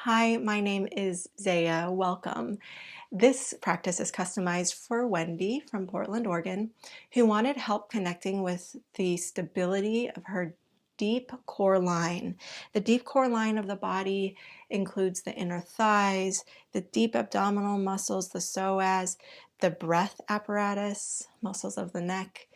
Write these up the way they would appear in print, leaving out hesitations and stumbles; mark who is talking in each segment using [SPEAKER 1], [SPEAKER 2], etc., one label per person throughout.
[SPEAKER 1] Hi, my name is Zaya. Welcome. This practice is customized for Wendy from Portland, Oregon, who wanted help connecting with the stability of her deep core line. The deep core line of the body includes the inner thighs, the deep abdominal muscles, the psoas, the breath apparatus, muscles of the neck,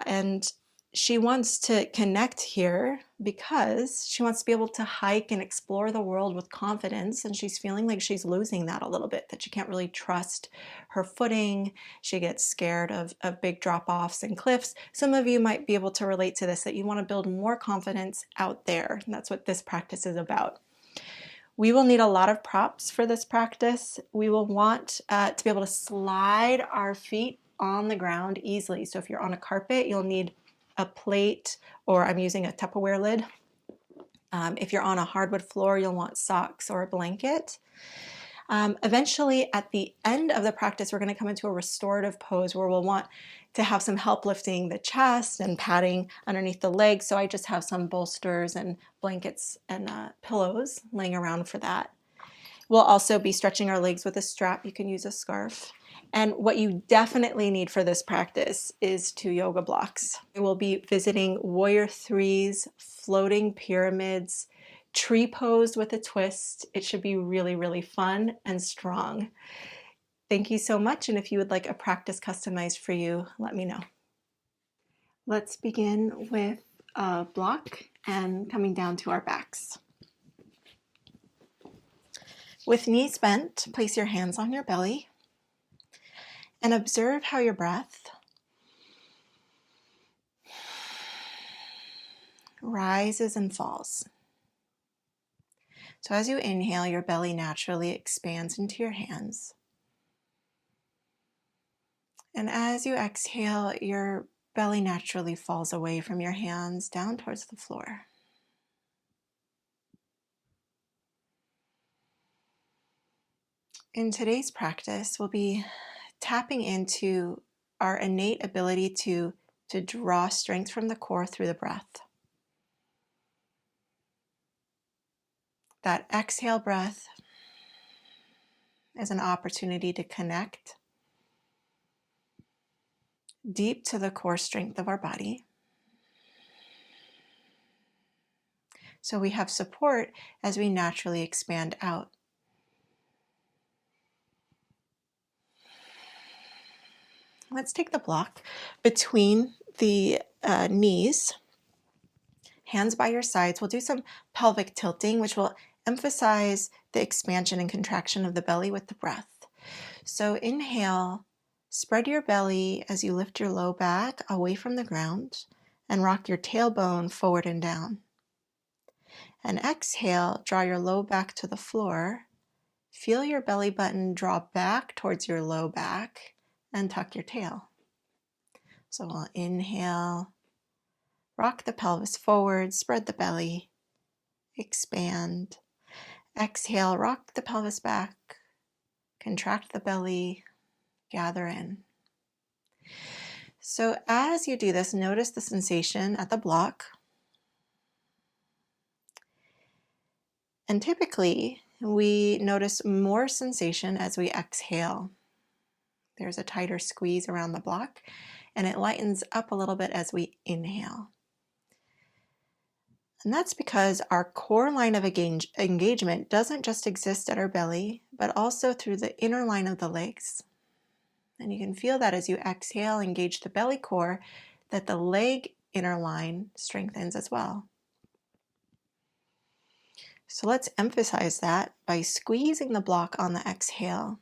[SPEAKER 1] and she wants to connect here because she wants to be able to hike and explore the world with confidence, and she's feeling like she's losing that a little bit, that she can't really trust her footing. She gets scared of big drop-offs and cliffs. Some of you might be able to relate to this, that you want to build more confidence out there, and that's what this practice is about. We will need a lot of props for this practice. We will want to be able to slide our feet on the ground easily. So if you're on a carpet, you'll need a plate, or I'm using a Tupperware lid. If you're on a hardwood floor, you'll want socks or a blanket. Eventually, at the end of the practice, we're going to come into a restorative pose where we'll want to have some help lifting the chest and padding underneath the legs. So I just have some bolsters and blankets and pillows laying around for that. We'll also be stretching our legs with a strap. You can use a scarf. And what you definitely need for this practice is 2 yoga blocks. We will be visiting warrior threes, floating pyramids, tree pose with a twist. It should be really, really fun and strong. Thank you so much. And if you would like a practice customized for you, let me know. Let's begin with a block and coming down to our backs. With knees bent, place your hands on your belly and observe how your breath rises and falls. So as you inhale, your belly naturally expands into your hands. And as you exhale, your belly naturally falls away from your hands down towards the floor. In today's practice, we'll be tapping into our innate ability to draw strength from the core through the breath. That exhale breath is an opportunity to connect deep to the core strength of our body. So we have support as we naturally expand out. Let's take the block between the knees, hands by your sides. We'll do some pelvic tilting, which will emphasize the expansion and contraction of the belly with the breath. So inhale, spread your belly as you lift your low back away from the ground and rock your tailbone forward and down. And exhale, draw your low back to the floor. Feel your belly button draw back towards your low back and tuck your tail. So we'll inhale, rock the pelvis forward, spread the belly, expand. Exhale, rock the pelvis back, contract the belly, gather in. So as you do this, notice the sensation at the block. And typically, we notice more sensation as we exhale. There's a tighter squeeze around the block, and it lightens up a little bit as we inhale. And that's because our core line of engagement doesn't just exist at our belly, but also through the inner line of the legs. And you can feel that as you exhale, engage the belly core, that the leg inner line strengthens as well. So let's emphasize that by squeezing the block on the exhale.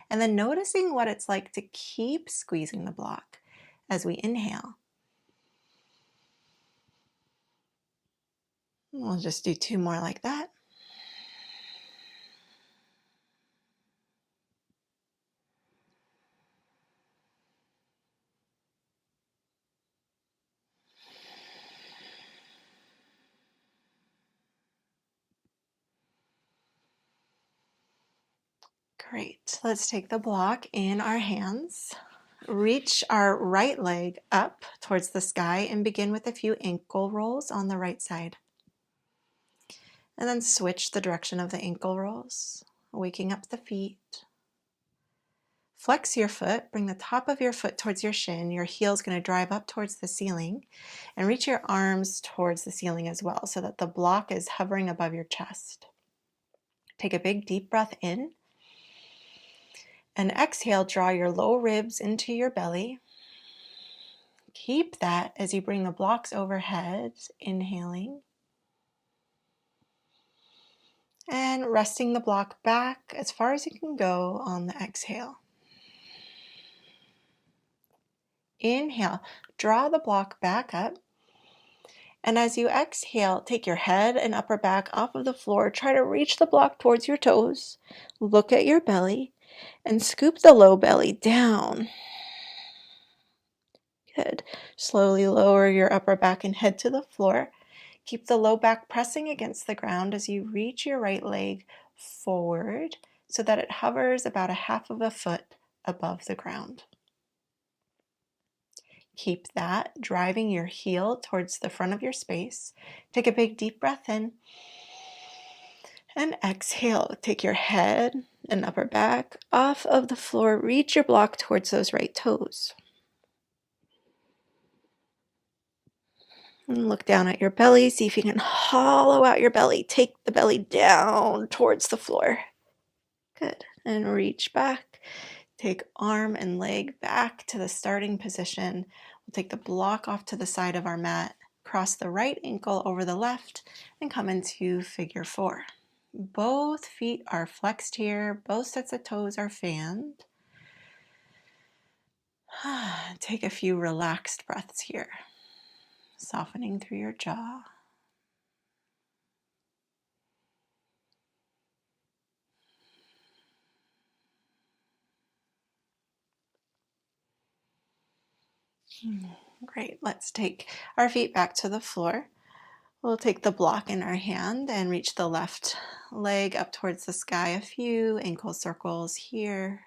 [SPEAKER 1] And then noticing what it's like to keep squeezing the block as we inhale. We'll just do 2 more like that. Great. Let's take the block in our hands. reach our right leg up towards the sky and begin with a few ankle rolls on the right side. And then switch the direction of the ankle rolls, waking up the feet. Flex your foot, bring the top of your foot towards your shin. Your heel is going to drive up towards the ceiling, and reach your arms towards the ceiling as well so that the block is hovering above your chest. Take a big deep breath in, and exhale, draw your low ribs into your belly. Keep that as you bring the blocks overhead, inhaling. And resting the block back as far as you can go on the exhale. Inhale, draw the block back up. And as you exhale, take your head and upper back off of the floor. Try to reach the block towards your toes. Look at your belly and scoop the low belly down. Good. Slowly lower your upper back and head to the floor. Keep the low back pressing against the ground as you reach your right leg forward so that it hovers about 1/2 foot above the ground. Keep that, driving your heel towards the front of your space. Take a big deep breath in. And exhale. Take your head and upper back off of the floor. Reach your block towards those right toes. And look down at your belly. See if you can hollow out your belly. Take the belly down towards the floor. Good. And reach back. Take arm and leg back to the starting position. We'll take the block off to the side of our mat. Cross the right ankle over the left and come into figure 4. Both feet are flexed here. Both sets of toes are fanned. Take a few relaxed breaths here. Softening through your jaw. Great. Let's take our feet back to the floor. We'll take the block in our hand and reach the left leg up towards the sky. A few ankle circles here.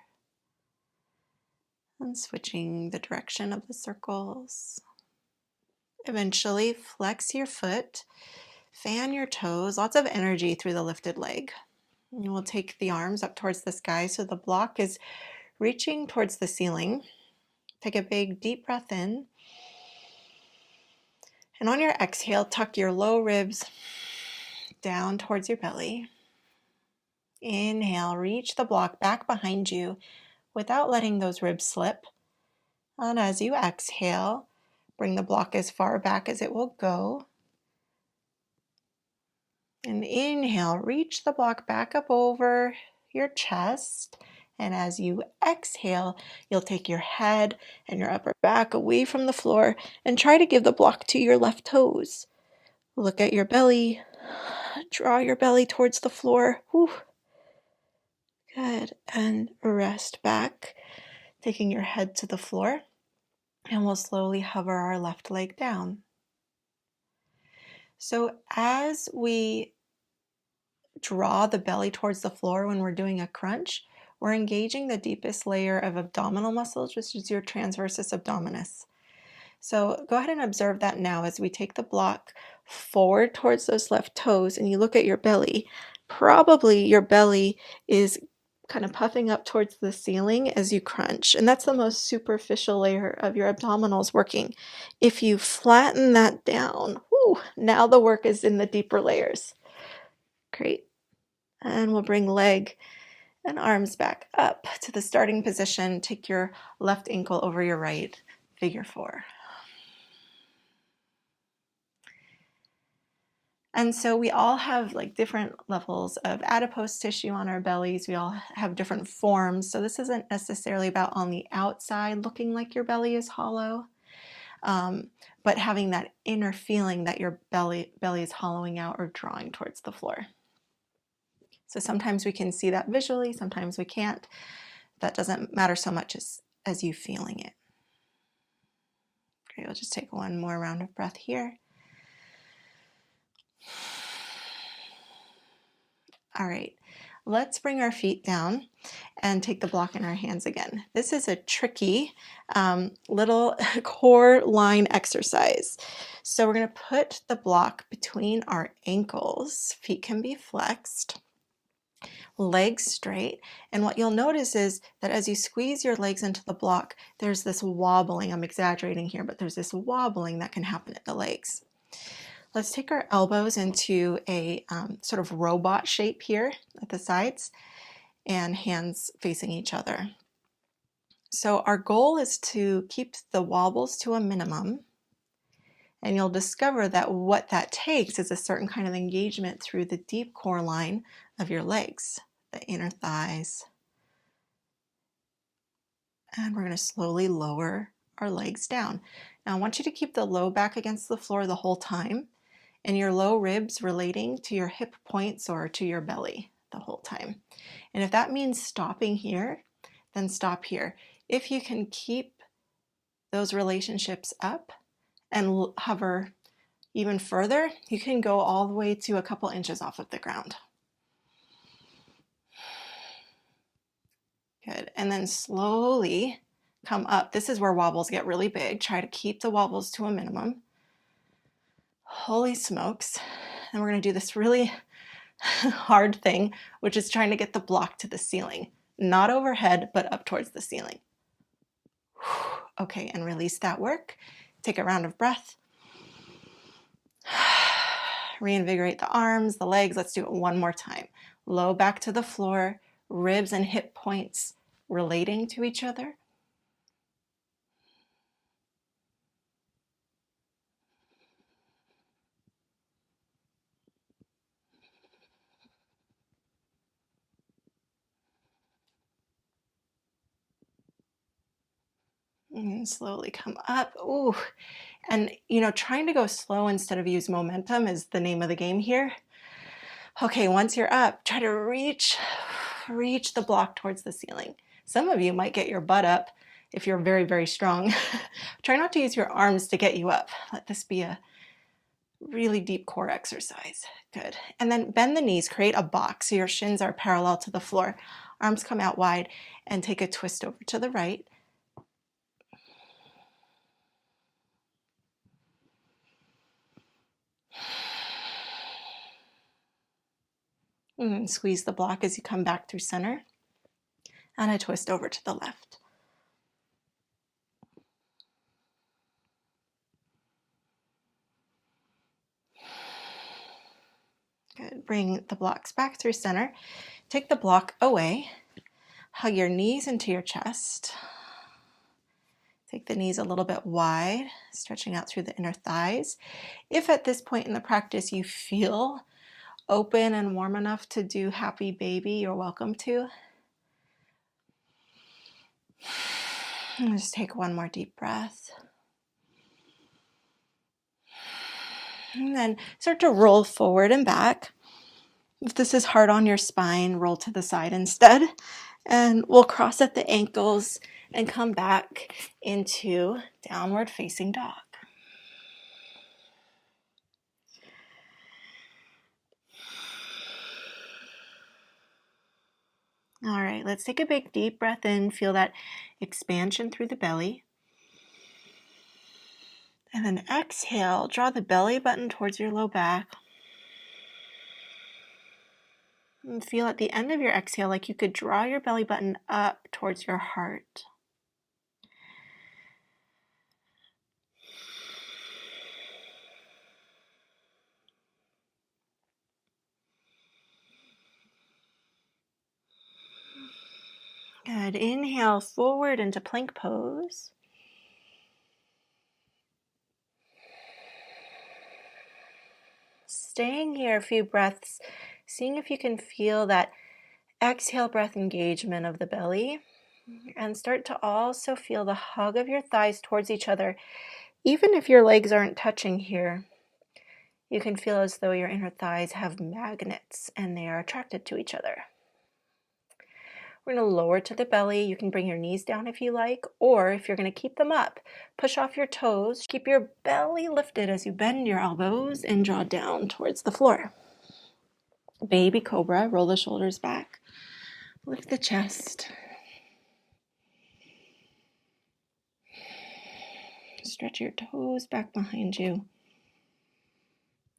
[SPEAKER 1] And switching the direction of the circles. Eventually, flex your foot. Fan your toes. Lots of energy through the lifted leg. And we'll take the arms up towards the sky so the block is reaching towards the ceiling. Take a big deep breath in. And on your exhale, tuck your low ribs down towards your belly. Inhale, reach the block back behind you without letting those ribs slip. And as you exhale, bring the block as far back as it will go. And inhale, reach the block back up over your chest. And as you exhale, you'll take your head and your upper back away from the floor and try to give the block to your left toes. Look at your belly. Draw your belly towards the floor. Whew. Good. And rest back, taking your head to the floor. And we'll slowly hover our left leg down. So as we draw the belly towards the floor when we're doing a crunch, we're engaging the deepest layer of abdominal muscles, which is your transversus abdominis. So go ahead and observe that now as we take the block forward towards those left toes and you look at your belly. Probably your belly is kind of puffing up towards the ceiling as you crunch, and that's the most superficial layer of your abdominals working. If you flatten that down, now the work is in the deeper layers. Great. And we'll bring leg and arms back up to the starting position. Take your left ankle over your right, figure 4. And so we all have like different levels of adipose tissue on our bellies. We all have different forms. So this isn't necessarily about on the outside looking like your belly is hollow, but having that inner feeling that your belly is hollowing out or drawing towards the floor. So sometimes we can see that visually, sometimes we can't. That doesn't matter so much as you feeling it. Great, we'll just take one more round of breath here. All right, Let's bring our feet down and take the block in our hands again. This is a tricky little core line exercise. So we're going to put the block between our ankles. Feet can be flexed, legs straight. And what you'll notice is that as you squeeze your legs into the block, there's this wobbling. I'm exaggerating here, but there's this wobbling that can happen at the legs. Let's take our elbows into a sort of robot shape here at the sides and hands facing each other. So our goal is to keep the wobbles to a minimum, and you'll discover that what that takes is a certain kind of engagement through the deep core line of your legs, the inner thighs. And we're going to slowly lower our legs down. Now I want you to keep the low back against the floor the whole time, and your low ribs relating to your hip points or to your belly the whole time. And if that means stopping here, then stop here. If you can keep those relationships up and hover even further, you can go all the way to a couple inches off of the ground. Good. And then slowly come up. This is where wobbles get really big. Try to keep the wobbles to a minimum. Holy smokes. And we're going to do this really hard thing, which is trying to get the block to the ceiling. Not overhead, but up towards the ceiling. Okay, and release that work. Take a round of breath. Reinvigorate the arms, the legs. Let's do it one more time. Low back to the floor, ribs and hip points relating to each other. And slowly come up. Ooh. And trying to go slow instead of use momentum is the name of the game here. Okay, once you're up, try to reach the block towards the ceiling. Some of you might get your butt up if you're very, very strong. Try not to use your arms to get you up. Let this be a really deep core exercise. Good. And then bend the knees, create a box so your shins are parallel to the floor. Arms come out wide, and take a twist over to the right. And squeeze the block as you come back through center. And a twist over to the left. Good. Bring the blocks back through center. Take the block away. Hug your knees into your chest. Take the knees a little bit wide, stretching out through the inner thighs. If at this point in the practice you feel open and warm enough to do happy baby, you're welcome to. And just take one more deep breath. And then start to roll forward and back. If this is hard on your spine, roll to the side instead. And we'll cross at the ankles and come back into downward facing dog. All right, let's take a big deep breath in. Feel that expansion through the belly. And then exhale, draw the belly button towards your low back. And feel at the end of your exhale like you could draw your belly button up towards your heart. Good. Inhale forward into plank pose. Staying here a few breaths, seeing if you can feel that exhale breath engagement of the belly, and start to also feel the hug of your thighs towards each other. Even if your legs aren't touching here, you can feel as though your inner thighs have magnets and they are attracted to each other. We're going to lower to the belly. You can bring your knees down if you like, or if you're going to keep them up, push off your toes. Keep your belly lifted as you bend your elbows and draw down towards the floor. Baby cobra, roll the shoulders back, lift the chest. Stretch your toes back behind you.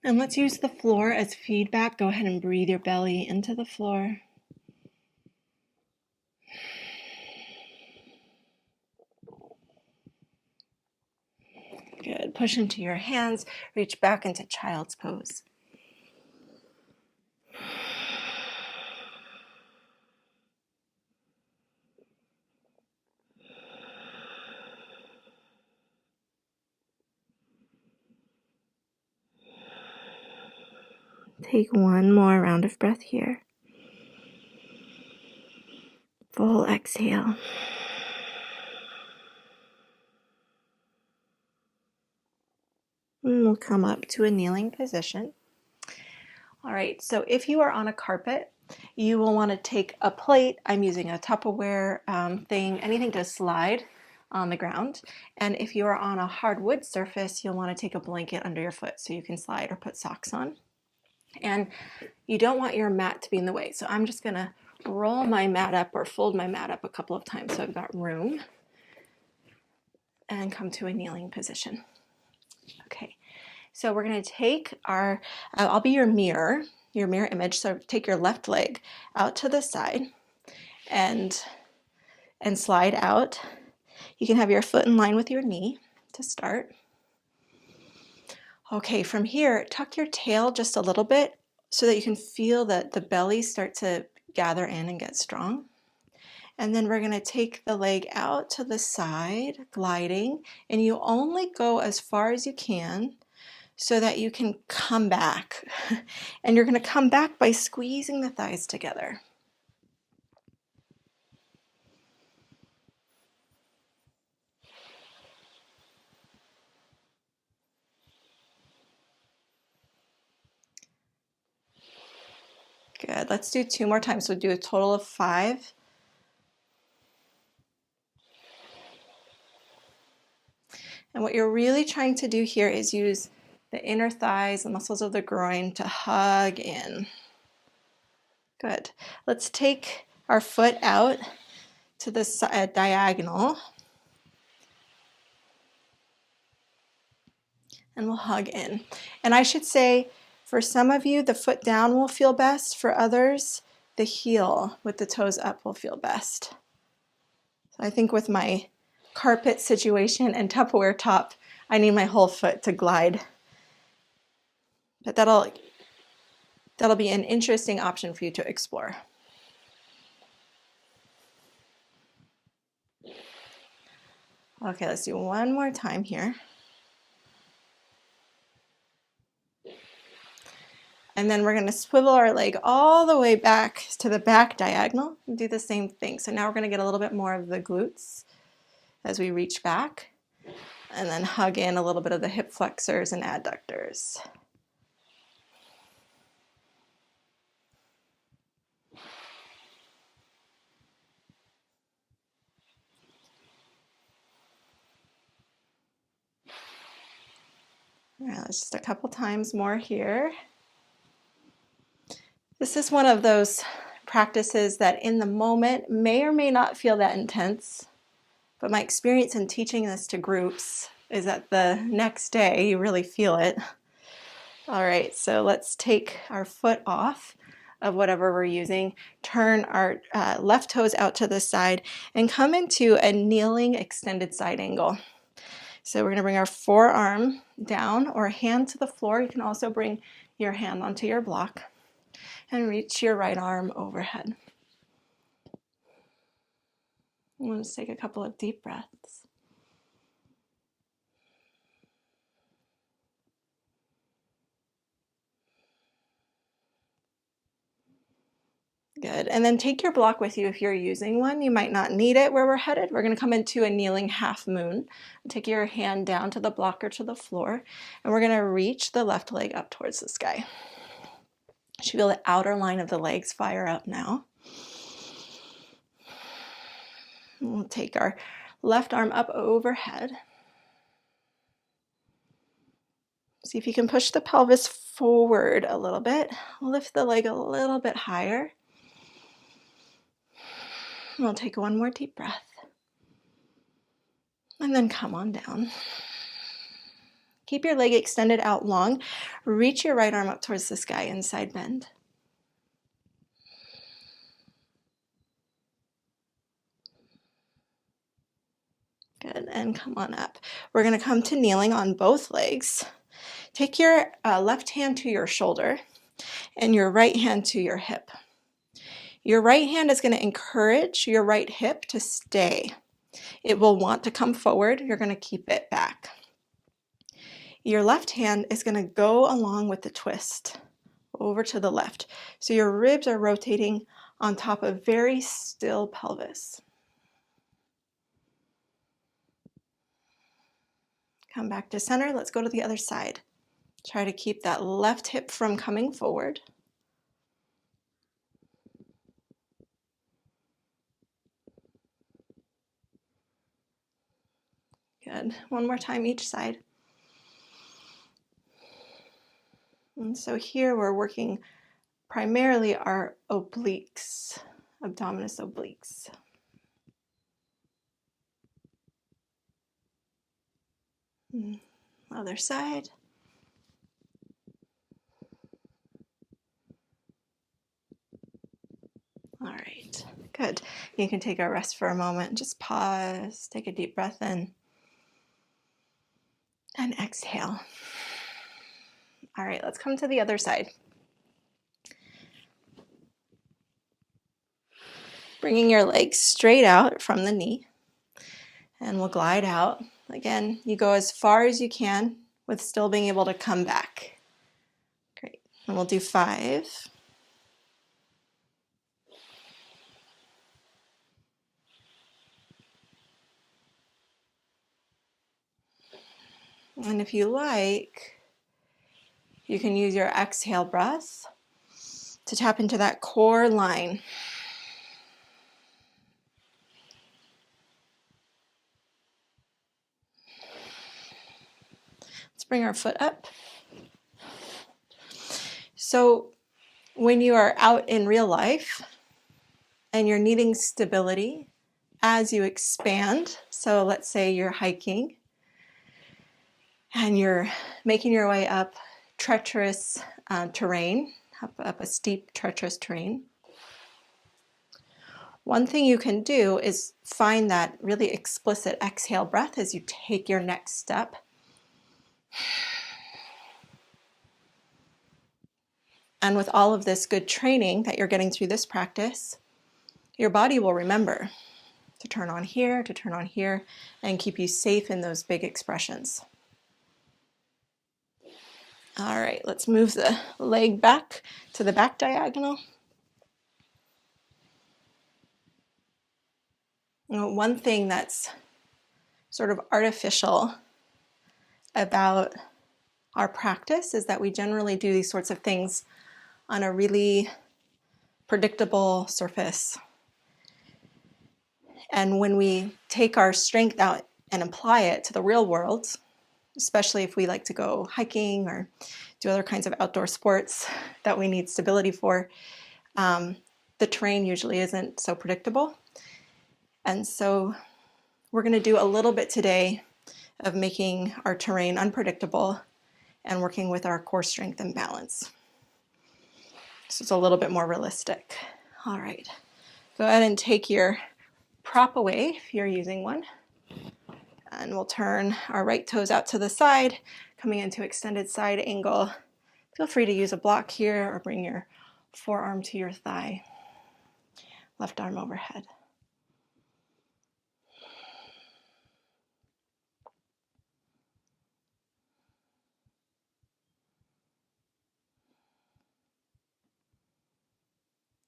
[SPEAKER 1] And let's use the floor as feedback. Go ahead and breathe your belly into the floor. Good. Push into your hands. Reach back into child's pose. Take one more round of breath here. Full exhale. And we'll come up to a kneeling position. All right, so if you are on a carpet, you will want to take a plate. I'm using a Tupperware thing, anything to slide on the ground. And if you are on a hardwood surface, you'll want to take a blanket under your foot so you can slide or put socks on. And you don't want your mat to be in the way. So I'm just going to roll my mat up or fold my mat up a couple of times so I've got room, and come to a kneeling position. Okay, so we're going to take our, I'll be your mirror image. So take your left leg out to the side and slide out. You can have your foot in line with your knee to start. Okay, from here, tuck your tail just a little bit so that you can feel that the belly start to gather in and get strong. And then we're going to take the leg out to the side, gliding, and you only go as far as you can so that you can come back. And you're going to come back by squeezing the thighs together. Good. Let's do 2 more times. So we'll do a total of 5. And what you're really trying to do here is use the inner thighs, the muscles of the groin to hug in. Good. Let's take our foot out to the side, diagonal. And we'll hug in. And I should say, for some of you, the foot down will feel best. For others, the heel with the toes up will feel best. So I think with my carpet situation and Tupperware top, I need my whole foot to glide. But that'll be an interesting option for you to explore. Okay, let's do one more time here. And then we're going to swivel our leg all the way back to the back diagonal and do the same thing. So now we're going to get a little bit more of the glutes as we reach back, and then hug in a little bit of the hip flexors and adductors. All right, let's just a couple times more here. This is one of those practices that in the moment may or may not feel that intense, but my experience in teaching this to groups is that the next day you really feel it. All right, so let's take our foot off of whatever we're using, turn our left toes out to the side, and come into a kneeling extended side angle. So we're going to bring our forearm down or hand to the floor. You can also bring your hand onto your block and reach your right arm overhead. We'll just take a couple of deep breaths. Good. And then take your block with you if you're using one. You might not need it where we're headed. We're going to come into a kneeling half moon. Take your hand down to the block or to the floor, and we're going to reach the left leg up towards the sky. You should feel the outer line of the legs fire up now. We'll take our left arm up overhead. See if you can push the pelvis forward a little bit. Lift the leg a little bit higher. We'll take one more deep breath. And then come on down. Keep your leg extended out long. Reach your right arm up towards the sky and side bend. Good, and come on up. We're going to come to kneeling on both legs. Take your left hand to your shoulder and your right hand to your hip. Your right hand is going to encourage your right hip to stay. It will want to come forward. You're going to keep it back. Your left hand is going to go along with the twist over to the left. So your ribs are rotating on top of very still pelvis. Come back to center. Let's go to the other side. Try to keep that left hip from coming forward. Good. One more time each side. And so here we're working primarily our obliques, abdominis obliques. Other side. All right, good. You can take a rest for a moment. Just pause, take a deep breath in, and exhale. All right, let's come to the other side. Bringing your legs straight out from the knee, and we'll glide out. Again, you go as far as you can with still being able to come back. Great, and we'll do 5. And if you like, you can use your exhale breath to tap into that core line. Let's bring our foot up. So when you are out in real life and you're needing stability as you expand, so let's say you're hiking and you're making your way up treacherous terrain, up a steep, treacherous terrain. One thing you can do is find that really explicit exhale breath as you take your next step. And with all of this good training that you're getting through this practice, your body will remember to turn on here, and keep you safe in those big expressions. All right, let's move the leg back to the back diagonal. One thing that's sort of artificial about our practice is that we generally do these sorts of things on a really predictable surface. And when we take our strength out and apply it to the real world, especially if we like to go hiking or do other kinds of outdoor sports that we need stability for, the terrain usually isn't so predictable. And so we're going to do a little bit today of making our terrain unpredictable and working with our core strength and balance. So it's a little bit more realistic. All right, go ahead and take your prop away if you're using one. And we'll turn our right toes out to the side, coming into extended side angle. Feel free to use a block here or bring your forearm to your thigh. Left arm overhead.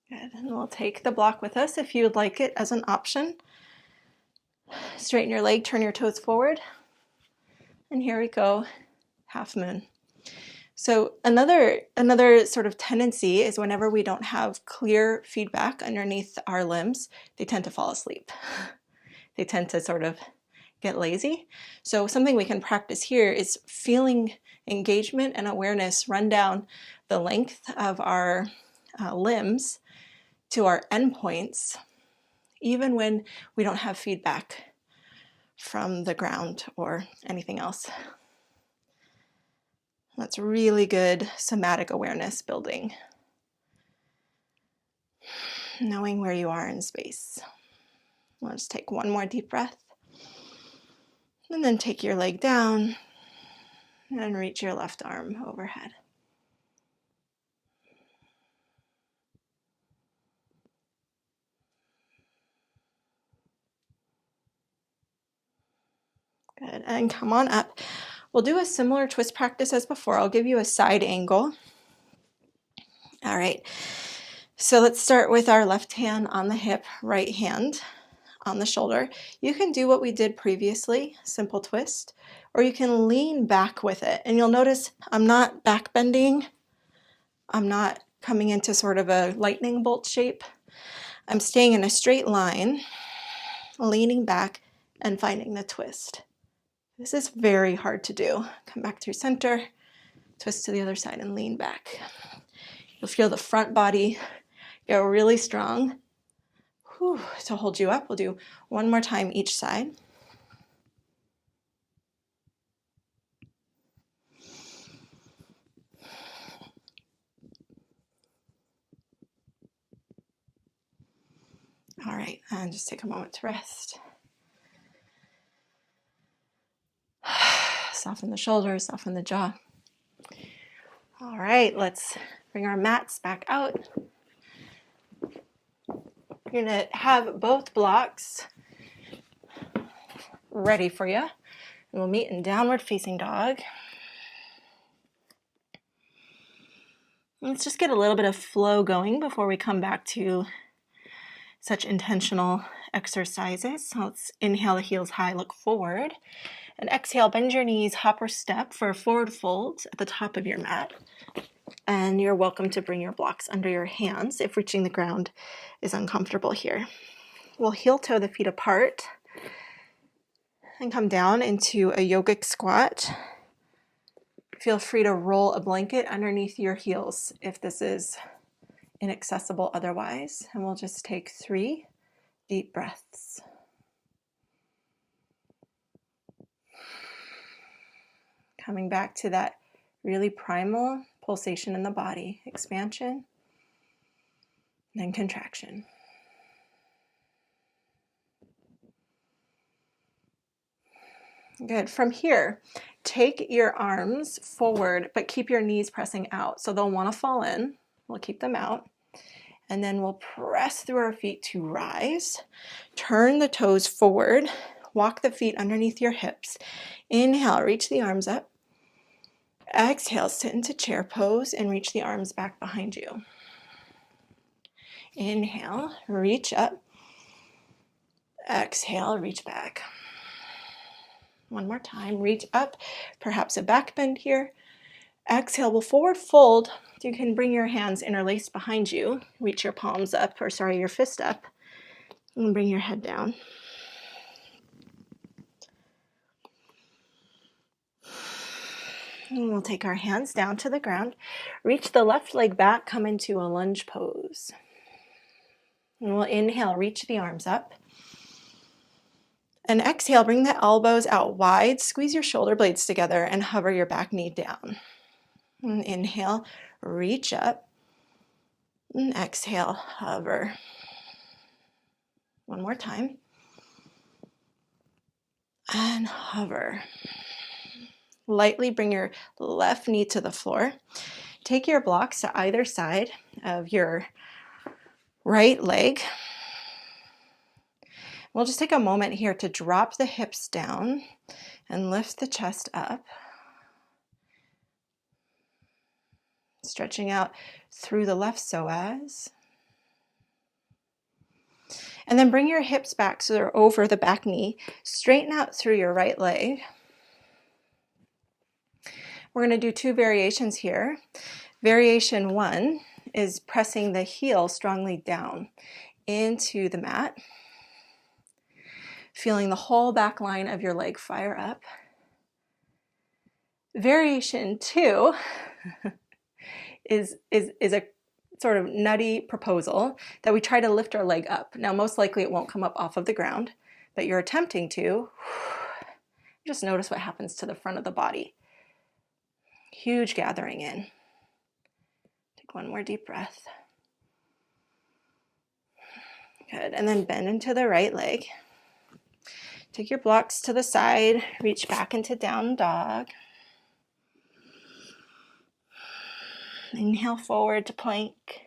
[SPEAKER 1] Good, and we'll take the block with us if you would like it as an option. Straighten your leg, turn your toes forward. And here we go, half moon. So another sort of tendency is whenever we don't have clear feedback underneath our limbs, they tend to fall asleep. They tend to sort of get lazy. So something we can practice here is feeling engagement and awareness run down the length of our limbs to our endpoints, even when we don't have feedback from the ground or anything else. That's really good somatic awareness building. Knowing where you are in space. Let's take one more deep breath. And then take your leg down and reach your left arm overhead. Good, and come on up. We'll do a similar twist practice as before. I'll give you a side angle. All right, so let's start with our left hand on the hip, right hand on the shoulder. You can do what we did previously, simple twist, or you can lean back with it. And you'll notice I'm not back bending. I'm not coming into sort of a lightning bolt shape. I'm staying in a straight line, leaning back and finding the twist. This is very hard to do. Come back through center, twist to the other side and lean back. You'll feel the front body get really strong. Whew, to hold you up. We'll do one more time each side. All right, and just take a moment to rest. Soften the shoulders, soften the jaw. All right, let's bring our mats back out. You're gonna have both blocks ready for you. And we'll meet in downward facing dog. Let's just get a little bit of flow going before we come back to such intentional exercises. So let's inhale the heels high, look forward. And exhale, bend your knees, hop or step for a forward fold at the top of your mat. And you're welcome to bring your blocks under your hands if reaching the ground is uncomfortable here. We'll heel toe the feet apart and come down into a yogic squat. Feel free to roll a blanket underneath your heels if this is inaccessible otherwise. And we'll just take 3 deep breaths. Coming back to that really primal pulsation in the body, expansion, then contraction. Good. From here, take your arms forward, but keep your knees pressing out. So they'll want to fall in. We'll keep them out. And then we'll press through our feet to rise. Turn the toes forward. Walk the feet underneath your hips. Inhale, reach the arms up. Exhale, sit into chair pose and reach the arms back behind you. Inhale, reach up. Exhale, reach back. One more time, reach up, perhaps a back bend here. Exhale, we'll forward fold. You can bring your hands interlaced behind you. Reach your palms up, your fist up, and bring your head down. And we'll take our hands down to the ground. Reach the left leg back, come into a lunge pose. And we'll inhale, reach the arms up. And exhale, bring the elbows out wide, squeeze your shoulder blades together and hover your back knee down. And inhale, reach up. And exhale, hover. One more time. And hover. Lightly bring your left knee to the floor. Take your blocks to either side of your right leg. We'll just take a moment here to drop the hips down and lift the chest up. Stretching out through the left psoas. And then bring your hips back so they're over the back knee. Straighten out through your right leg. We're going to do 2 variations here. Variation 1 is pressing the heel strongly down into the mat. feeling the whole back line of your leg fire up. Variation 2 is a sort of nutty proposal that we try to lift our leg up. Now, most likely it won't come up off of the ground, but you're attempting to. Just notice what happens to the front of the body. Huge gathering in. Take one more deep breath. Good, and then bend into the right leg. Take your blocks to the side, reach back into down dog. Inhale forward to plank.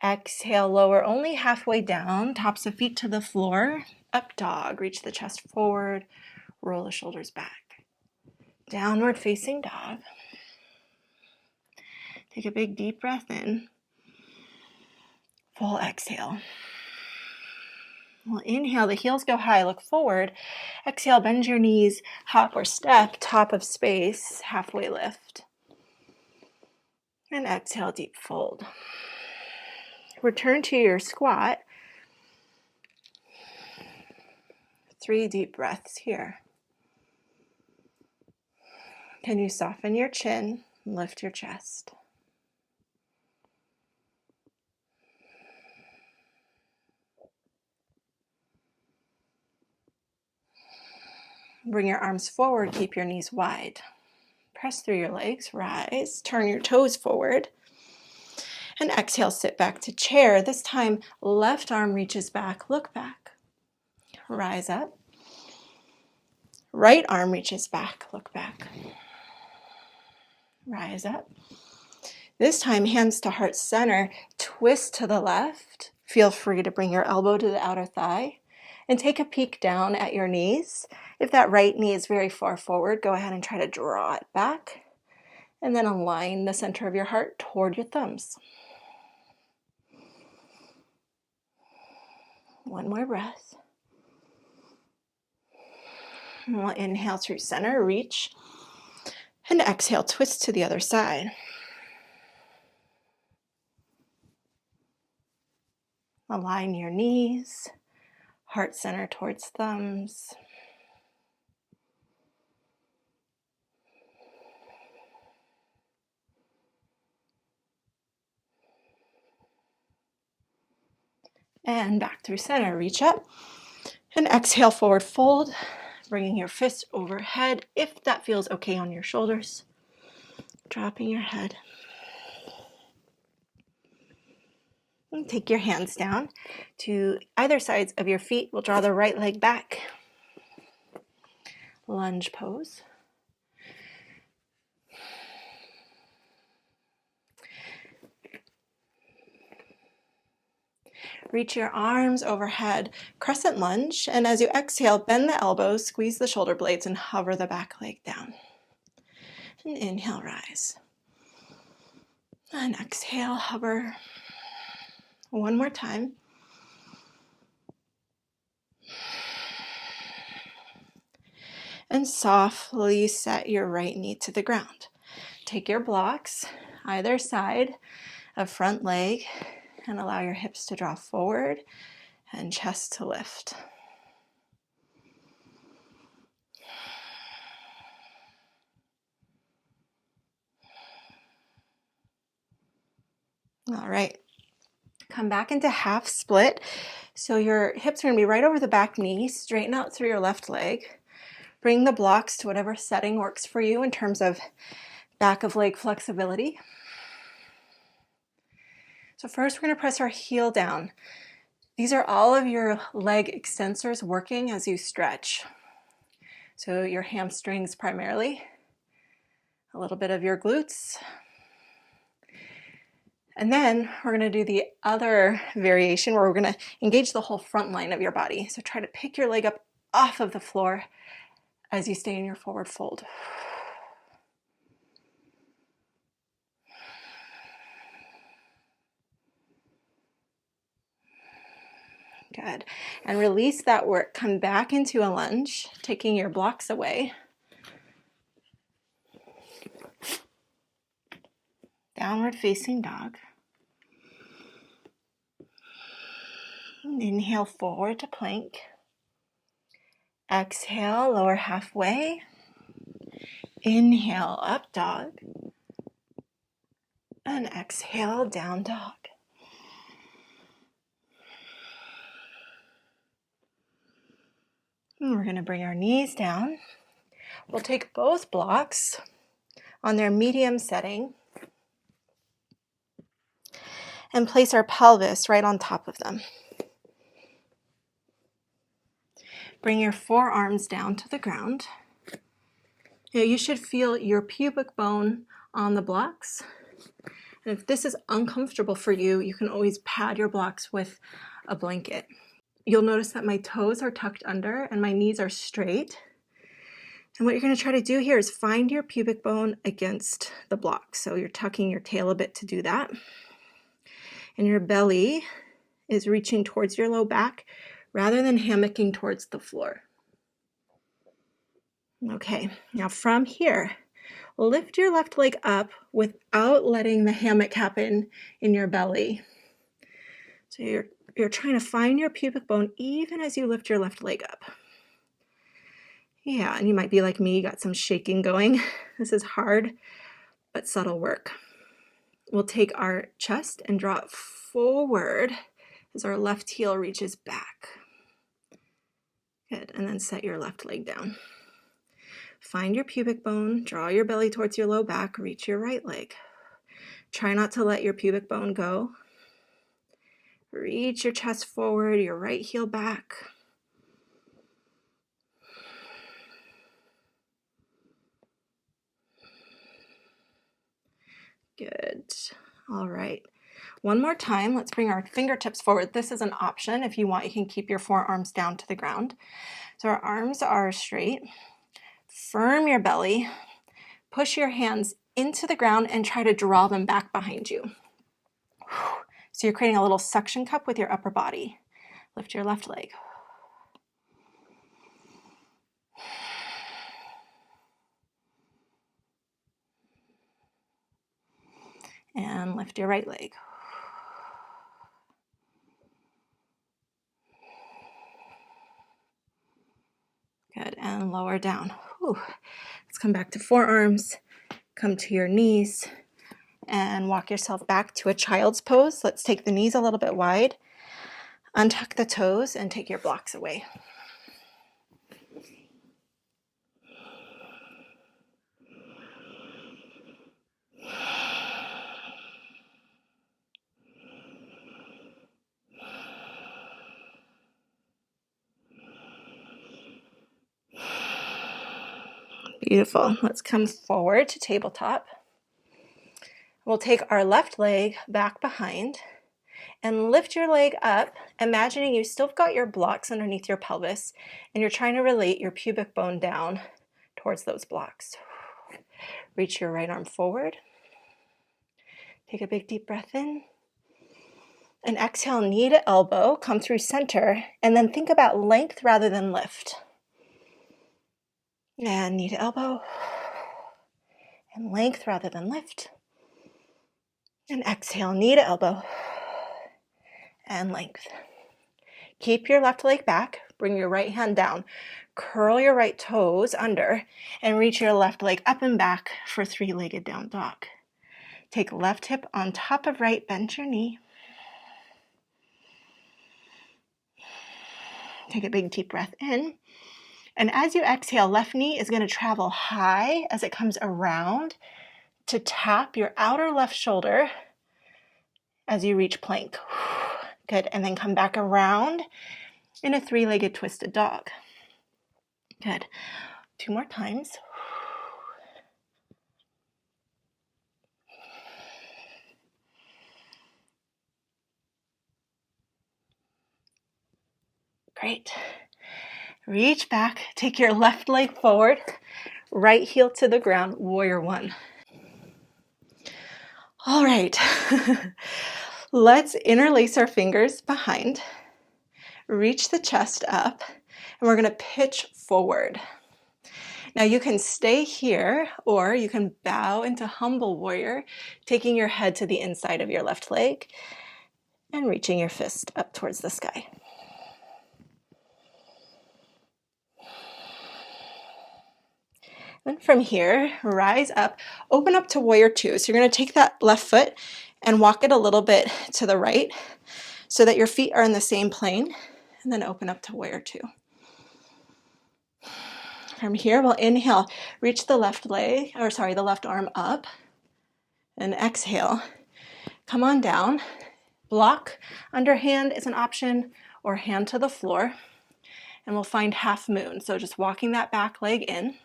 [SPEAKER 1] Exhale, lower only halfway down, tops of feet to the floor. Up dog, reach the chest forward, roll the shoulders back. Downward facing dog. Take a big deep breath in. Full exhale. We'll inhale, the heels go high, look forward. Exhale, bend your knees, hop or step, top of space, halfway lift. And exhale, deep fold. Return to your squat. 3 deep breaths here. Can you soften your chin and lift your chest? Bring your arms forward, keep your knees wide. Press through your legs, rise, turn your toes forward. And exhale, sit back to chair. This time, left arm reaches back, look back. Rise up. Right arm reaches back, look back. Rise up. This time, hands to heart center, twist to the left. Feel free to bring your elbow to the outer thigh and take a peek down at your knees. If that right knee is very far forward, go ahead and try to draw it back and then align the center of your heart toward your thumbs. One more breath. And we'll inhale through center, reach, and exhale, twist to the other side. Align your knees, heart center towards thumbs. And back through center, reach up and exhale, forward fold, bringing your fist overhead. If that feels okay on your shoulders, dropping your head. And take your hands down to either sides of your feet. We'll draw the right leg back. Lunge pose. Reach your arms overhead, crescent lunge, and as you exhale, bend the elbows, squeeze the shoulder blades, and hover the back leg down. And inhale, rise. And exhale, hover. One more time. And softly set your right knee to the ground. Take your blocks, either side of front leg, and allow your hips to draw forward and chest to lift. All right, come back into half split. So your hips are going to be right over the back knee, straighten out through your left leg. Bring the blocks to whatever setting works for you in terms of back of leg flexibility. So first we're going to press our heel down. These are all of your leg extensors working as you stretch. So your hamstrings primarily, a little bit of your glutes. And then we're going to do the other variation where we're going to engage the whole front line of your body. So try to pick your leg up off of the floor as you stay in your forward fold. Good. And release that work. Come back into a lunge, taking your blocks away. Downward facing dog. And inhale forward to plank. Exhale, lower halfway. Inhale, up dog. And exhale, down dog. And we're going to bring our knees down. We'll take both blocks on their medium setting and place our pelvis right on top of them. Bring your forearms down to the ground. Now you should feel your pubic bone on the blocks. And if this is uncomfortable for you, you can always pad your blocks with a blanket. You'll notice that my toes are tucked under and my knees are straight. And what you're going to try to do here is find your pubic bone against the block. So you're tucking your tail a bit to do that. And your belly is reaching towards your low back rather than hammocking towards the floor. Okay, now from here, lift your left leg up without letting the hammock happen in your belly. So you're trying to find your pubic bone even as you lift your left leg up. Yeah, and you might be like me, you got some shaking going. This is hard, but subtle work. We'll take our chest and draw it forward as our left heel reaches back. Good, and then set your left leg down. Find your pubic bone, draw your belly towards your low back, reach your right leg. Try not to let your pubic bone go. Reach your chest forward, your right heel back. Good. All right. One more time, let's bring our fingertips forward. This is an option. If you want, you can keep your forearms down to the ground. So our arms are straight. Firm your belly. Push your hands into the ground and try to draw them back behind you. So you're creating a little suction cup with your upper body. Lift your left leg. And lift your right leg. Good, and lower down. Whew. Let's come back to forearms, come to your knees, and walk yourself back to a child's pose. Let's take the knees a little bit wide, untuck the toes, and take your blocks away. Beautiful. Let's come forward to tabletop. We'll take our left leg back behind and lift your leg up, imagining you still got your blocks underneath your pelvis and you're trying to relate your pubic bone down towards those blocks. Reach your right arm forward. Take a big deep breath in. And exhale, knee to elbow, come through center, and then think about length rather than lift. And knee to elbow, and length rather than lift. And exhale, knee to elbow, and length. Keep your left leg back, bring your right hand down, curl your right toes under, and reach your left leg up and back for three-legged down dog. Take left hip on top of right, bend your knee. Take a big deep breath in. And as you exhale, left knee is going to travel high as it comes around to tap your outer left shoulder as you reach plank. Good. And then come back around in a three-legged twisted dog. Good. Two more times. Great. Reach back, take your left leg forward, right heel to the ground, warrior one. All right, let's interlace our fingers behind, reach the chest up, and we're gonna pitch forward. Now you can stay here or you can bow into humble warrior, taking your head to the inside of your left leg and reaching your fist up towards the sky. And from here, rise up, open up to warrior two. So you're going to take that left foot and walk it a little bit to the right so that your feet are in the same plane, and then open up to warrior two. From here, we'll inhale, reach the left arm up, and exhale. Come on down. Block underhand is an option, or hand to the floor, and we'll find half moon. So just walking that back leg in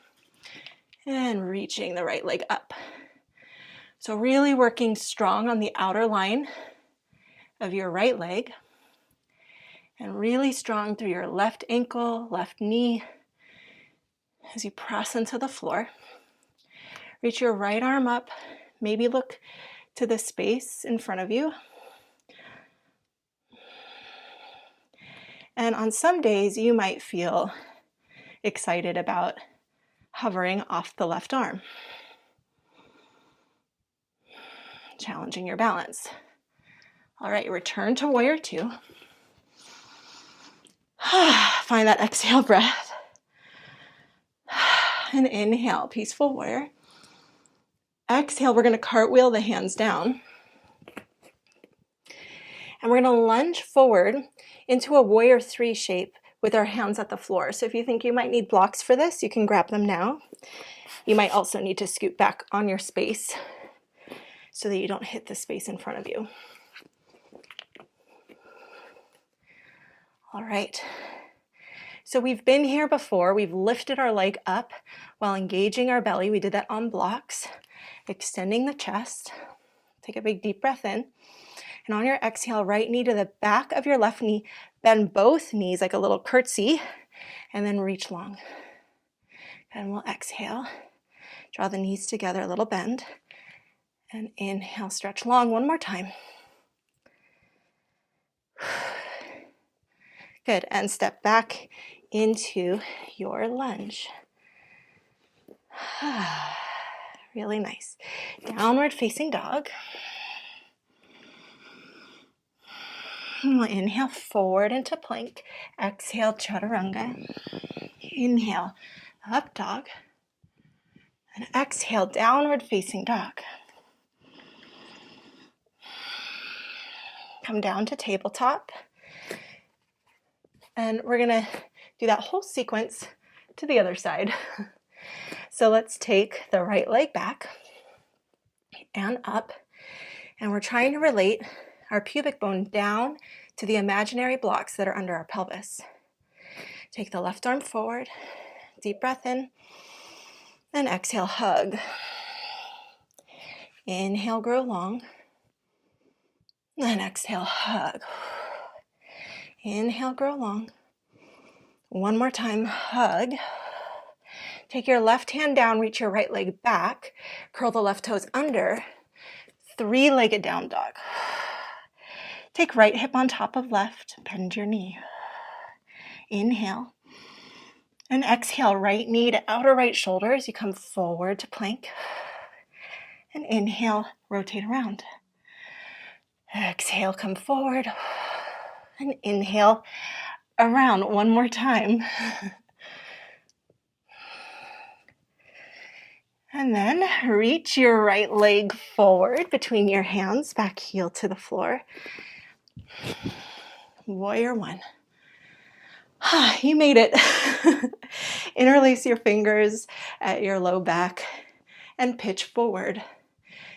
[SPEAKER 1] and reaching the right leg up. So really working strong on the outer line of your right leg, and really strong through your left ankle, left knee as you press into the floor. Reach your right arm up, maybe look to the space in front of you. And on some days, you might feel excited about hovering off the left arm, challenging your balance. All right, return to warrior two. Find that exhale breath. And inhale, peaceful warrior. Exhale, we're going to cartwheel the hands down. And we're going to lunge forward into a warrior three shape with our hands at the floor. So if you think you might need blocks for this, you can grab them now. You might also need to scoot back on your space so that you don't hit the space in front of you. All right. So we've been here before. We've lifted our leg up while engaging our belly. We did that on blocks, extending the chest. Take a big deep breath in. And on your exhale, right knee to the back of your left knee, bend both knees like a little curtsy, and then reach long. And we'll exhale, draw the knees together, a little bend, and inhale, stretch long one more time. Good, and step back into your lunge. Really nice. Downward facing dog. We'll inhale forward into plank. Exhale, chaturanga. Inhale, up dog. And exhale, downward facing dog. Come down to tabletop. And we're going to do that whole sequence to the other side. So let's take the right leg back and up. And we're trying to relate our pubic bone down to the imaginary blocks that are under our pelvis. Take the left arm forward, deep breath in, and exhale, hug. Inhale, grow long, and exhale, hug. Inhale, grow long. One more time, hug. Take your left hand down, reach your right leg back, curl the left toes under, three-legged down dog. Take right hip on top of left, bend your knee. Inhale. And exhale, right knee to outer right shoulder as you come forward to plank. And inhale, rotate around. Exhale, come forward. And inhale, around one more time. And then reach your right leg forward between your hands, back heel to the floor. Warrior one. You made it. Interlace your fingers at your low back and pitch forward.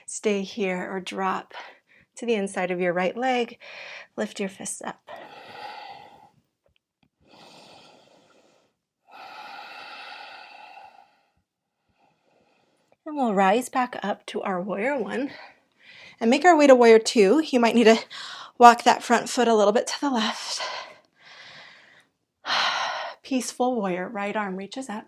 [SPEAKER 1] Stay here or drop to the inside of your right leg. Lift your fists up. And we'll rise back up to our warrior one and make our way to warrior two. You might need to walk that front foot a little bit to the left. Peaceful warrior, right arm reaches up.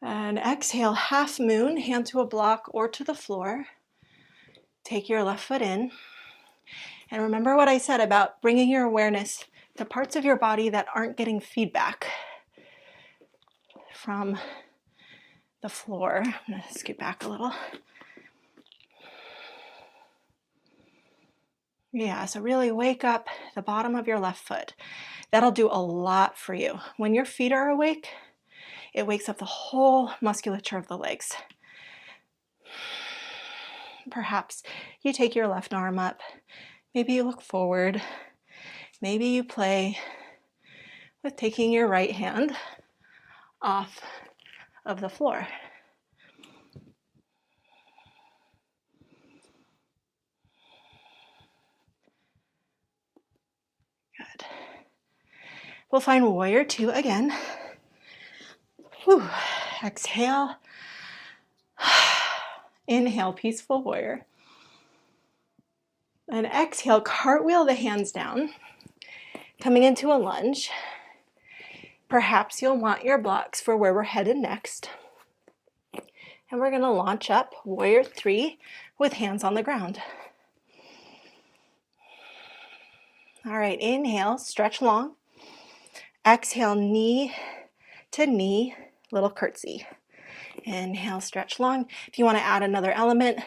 [SPEAKER 1] And exhale, half moon, hand to a block or to the floor. Take your left foot in. And remember what I said about bringing your awareness to parts of your body that aren't getting feedback from the floor. I'm going to scoot back a little. Yeah, so really wake up the bottom of your left foot. That'll do a lot for you. When your feet are awake, It wakes up the whole musculature of the legs. Perhaps you take your left arm up. Maybe you look forward. Maybe you play with taking your right hand off of the floor. Good. We'll find warrior two again. Whew. Exhale. Inhale, peaceful warrior. And exhale, cartwheel the hands down, coming into a lunge. Perhaps you'll want your blocks for where we're headed next. And we're going to launch up warrior three with hands on the ground. All right, inhale, stretch long. Exhale, knee to knee, little curtsy. Inhale, stretch long. If you want to add another element,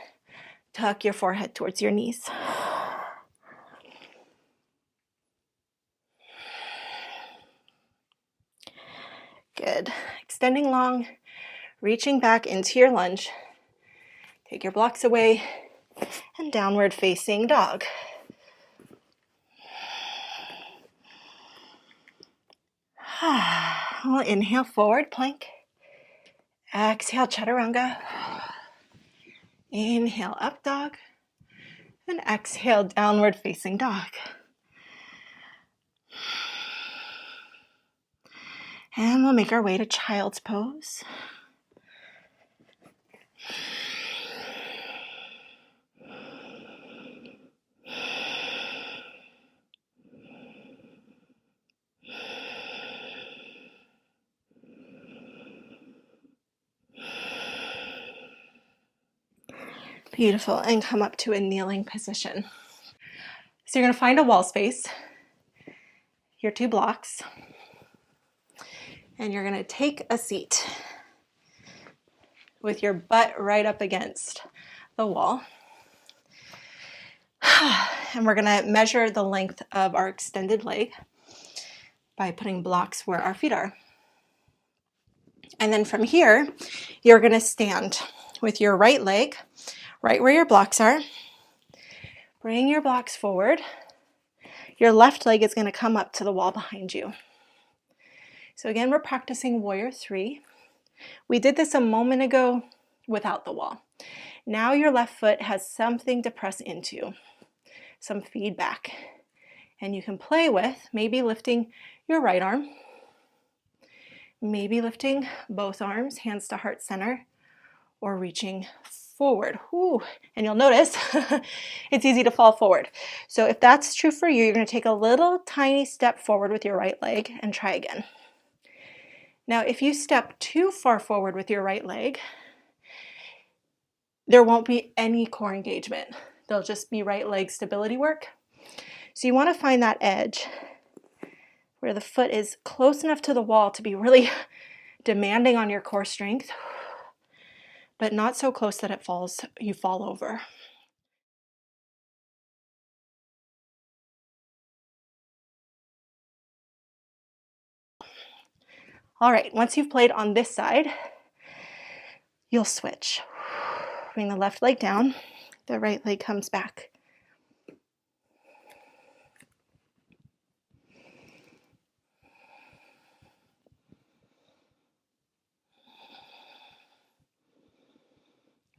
[SPEAKER 1] tuck your forehead towards your knees. Good. Extending long, reaching back into your lunge. Take your blocks away and downward facing dog. We'll inhale, forward plank. Exhale, chaturanga. Inhale, up dog. And exhale, downward facing dog. And we'll make our way to child's pose. Beautiful, and come up to a kneeling position. So you're going to find a wall space, your two blocks, and you're going to take a seat with your butt right up against the wall. And we're going to measure the length of our extended leg by putting blocks where our feet are. And then from here, you're going to stand with your right leg right where your blocks are. Bring your blocks forward. Your left leg is going to come up to the wall behind you. So again, we're practicing warrior three. We did this a moment ago without the wall. Now your left foot has something to press into, some feedback. And you can play with maybe lifting your right arm, maybe lifting both arms, hands to heart center, or reaching forward. Ooh. And you'll notice it's easy to fall forward. So if that's true for you, you're going to take a little tiny step forward with your right leg and try again. Now, if you step too far forward with your right leg, there won't be any core engagement. There'll just be right leg stability work. So you want to find that edge where the foot is close enough to the wall to be really demanding on your core strength, but not so close that you fall over. All right, once you've played on this side, you'll switch. Bring the left leg down, the right leg comes back.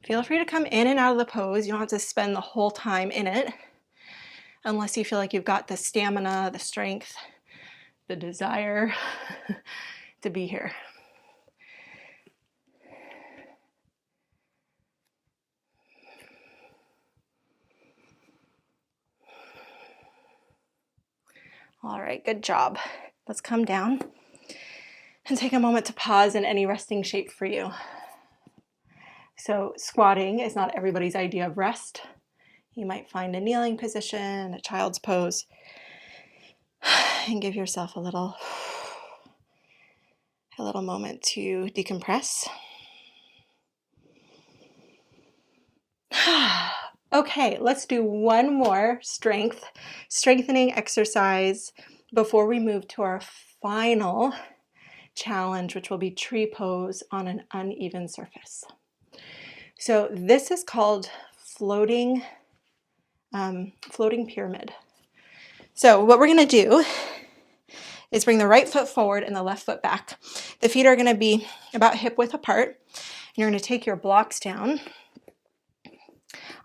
[SPEAKER 1] Feel free to come in and out of the pose. You don't have to spend the whole time in it unless you feel like you've got the stamina, the strength, the desire to be here. All right, good job. Let's come down and take a moment to pause in any resting shape for you. So squatting is not everybody's idea of rest. You might find a kneeling position, a child's pose, and give yourself a little moment to decompress. Okay, let's do one more strengthening exercise before we move to our final challenge, which will be tree pose on an uneven surface. So this is called floating pyramid. So what we're going to do is bring the right foot forward and the left foot back. The feet are going to be about hip width apart. And you're going to take your blocks down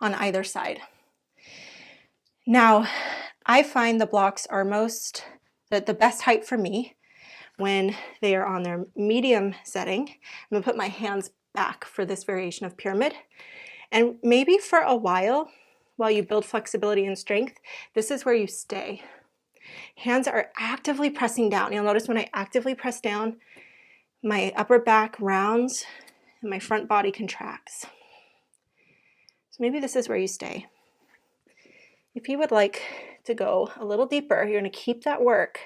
[SPEAKER 1] on either side. Now, I find the blocks are the best height for me when they are on their medium setting. I'm going to put my hands back for this variation of pyramid. And maybe for a while you build flexibility and strength, this is where you stay. Hands are actively pressing down. You'll notice when I actively press down, my upper back rounds and my front body contracts. So maybe this is where you stay. If you would like to go a little deeper, you're going to keep that work.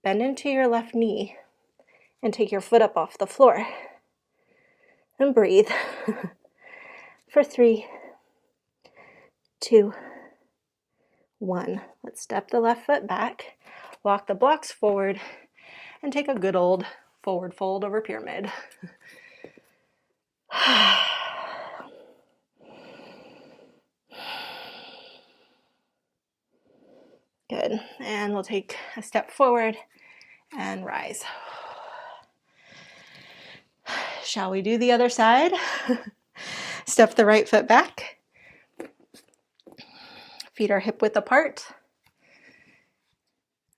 [SPEAKER 1] Bend into your left knee and take your foot up off the floor. And breathe. For 3, 2, 1. Let's step the left foot back, walk the blocks forward, and take a good old forward fold over pyramid. Good. And we'll take a step forward and rise. Shall we do the other side? Step the right foot back. Feet are hip width apart.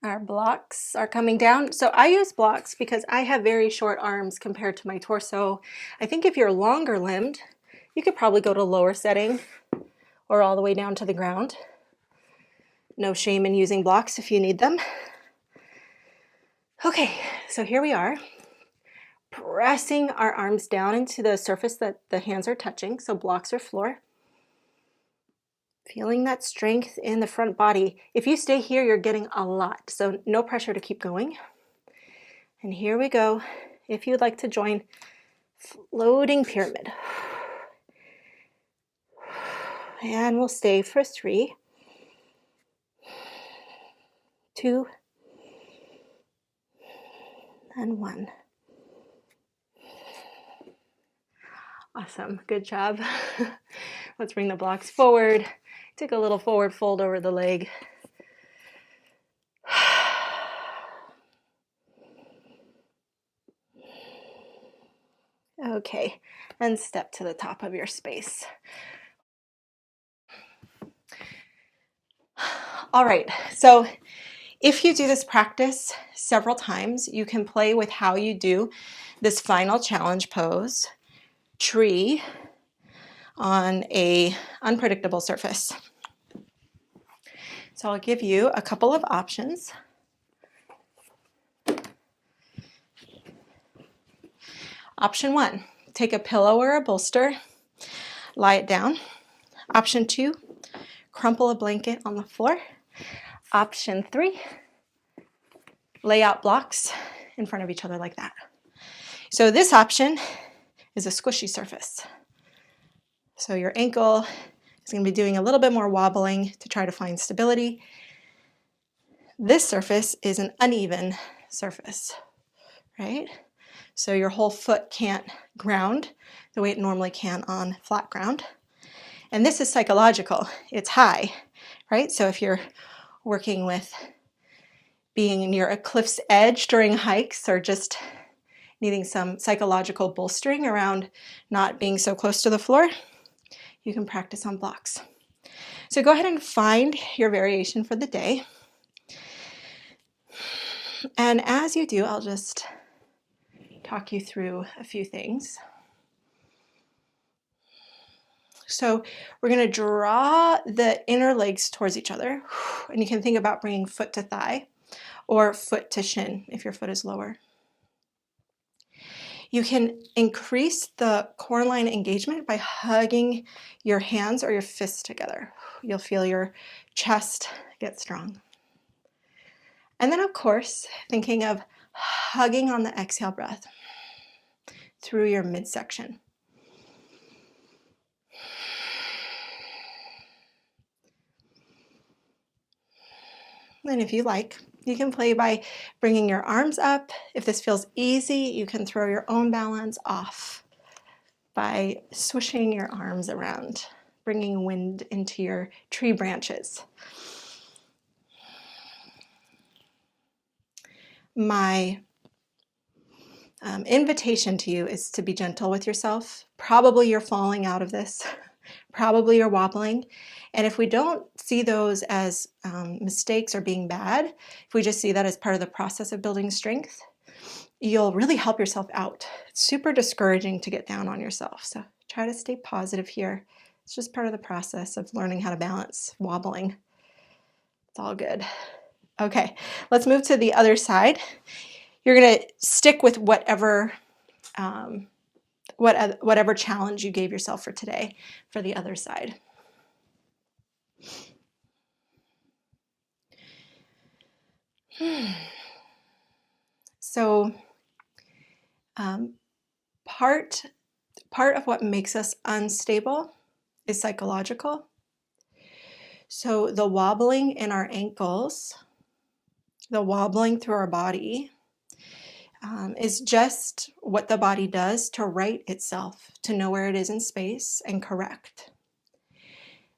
[SPEAKER 1] Our blocks are coming down. So I use blocks because I have very short arms compared to my torso. I think if you're longer limbed, you could probably go to lower setting or all the way down to the ground. No shame in using blocks if you need them. Okay, so here we are, pressing our arms down into the surface that the hands are touching, so blocks or floor. Feeling that strength in the front body. If you stay here, you're getting a lot, so no pressure to keep going. And here we go. If you'd like to join floating pyramid. And we'll stay for 3, 2, and 1. Awesome, good job. Let's bring the blocks forward. Take a little forward fold over the leg. Okay, and step to the top of your space. All right, so if you do this practice several times, you can play with how you do this final challenge pose, tree, on a unpredictable surface. So I'll give you a couple of options. Option 1, take a pillow or a bolster, lie it down. Option 2, crumple a blanket on the floor. Option 3, lay out blocks in front of each other like that. So this option is a squishy surface. So your ankle is going to be doing a little bit more wobbling to try to find stability. This surface is an uneven surface, right? So your whole foot can't ground the way it normally can on flat ground. And this is psychological. It's high, right? So if you're working with being near a cliff's edge during hikes or just needing some psychological bolstering around not being so close to the floor, you can practice on blocks. So go ahead and find your variation for the day. And as you do, I'll just talk you through a few things. So we're going to draw the inner legs towards each other. And you can think about bringing foot to thigh or foot to shin if your foot is lower. You can increase the core line engagement by hugging your hands or your fists together. You'll feel your chest get strong. And then, of course, thinking of hugging on the exhale breath through your midsection. And if you like, You can play by bringing your arms up. If this feels easy, you can throw your own balance off by swishing your arms around, bringing wind into your tree branches. My invitation to you is to be gentle with yourself. Probably you're falling out of this. Probably you're wobbling. And if we don't see those as mistakes or being bad, if we just see that as part of the process of building strength, you'll really help yourself out. It's super discouraging to get down on yourself. So try to stay positive here. It's just part of the process of learning how to balance wobbling. It's all good. Okay, let's move to the other side. You're going to stick with whatever challenge you gave yourself for today for the other side. So part of what makes us unstable is psychological. So the wobbling in our ankles, the wobbling through our body, is just what the body does to right itself, to know where it is in space and correct.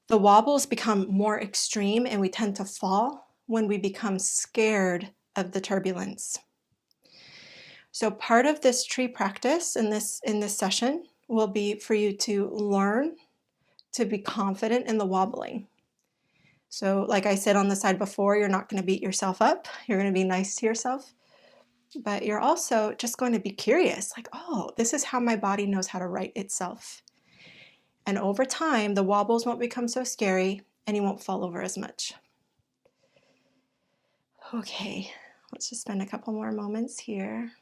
[SPEAKER 1] The wobbles become more extreme and we tend to fall when we become scared of the turbulence. So part of this tree practice in this session will be for you to learn to be confident in the wobbling. So like I said on the side before, you're not going to beat yourself up. You're going to be nice to yourself. But you're also just going to be curious, like, oh, this is how my body knows how to right itself. And over time, the wobbles won't become so scary and you won't fall over as much. Okay, let's just spend a couple more moments here.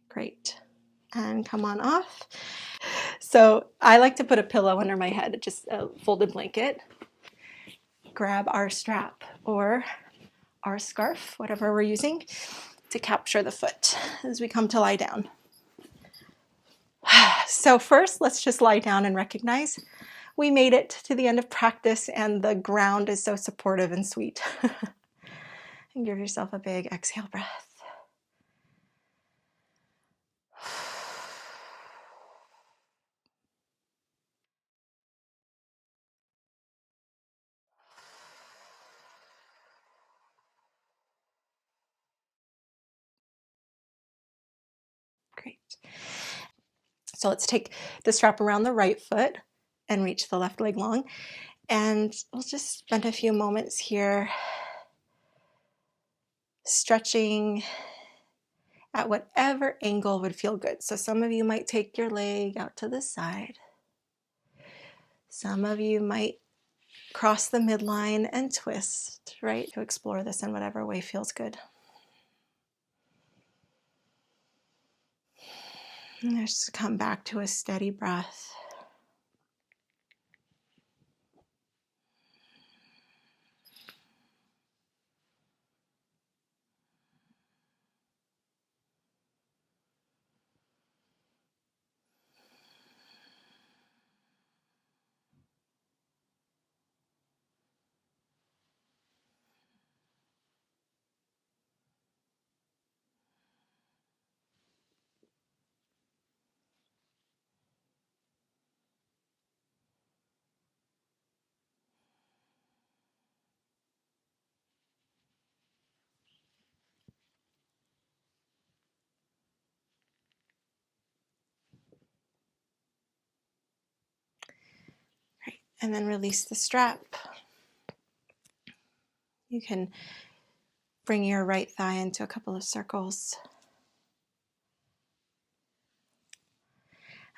[SPEAKER 1] Great. And come on off. So I like to put a pillow under my head, just a folded blanket. Grab our strap or our scarf, whatever we're using, to capture the foot as we come to lie down. So first, let's just lie down and recognize we made it to the end of practice and the ground is so supportive and sweet. And give yourself a big exhale breath. Great. So let's take the strap around the right foot and reach the left leg long. And we'll just spend a few moments here stretching at whatever angle would feel good. So some of you might take your leg out to the side. Some of you might cross the midline and twist, right? To explore this in whatever way feels good. And just come back to a steady breath. Right. And then release the strap. You can bring your right thigh into a couple of circles.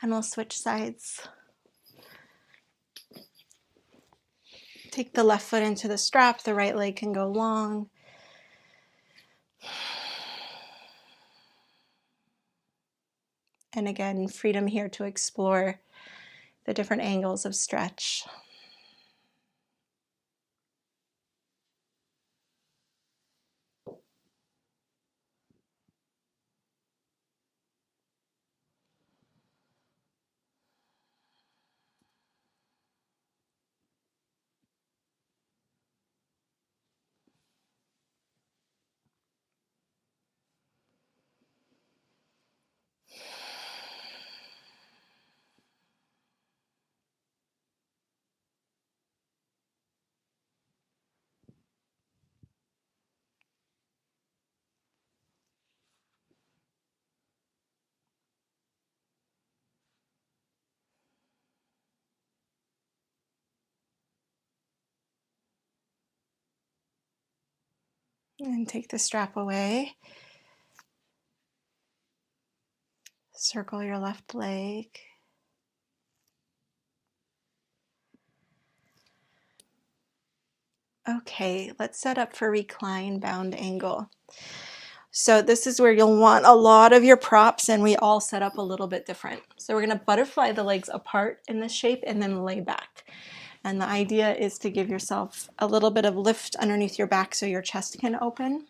[SPEAKER 1] And we'll switch sides. Take the left foot into the strap, the right leg can go long. And again, freedom here to explore the different angles of stretch. And take the strap away. Circle your left leg. Okay, let's set up for recline bound angle. So this is where you'll want a lot of your props, and we all set up a little bit different. So we're going to butterfly the legs apart in this shape and then lay back. And the idea is to give yourself a little bit of lift underneath your back so your chest can open.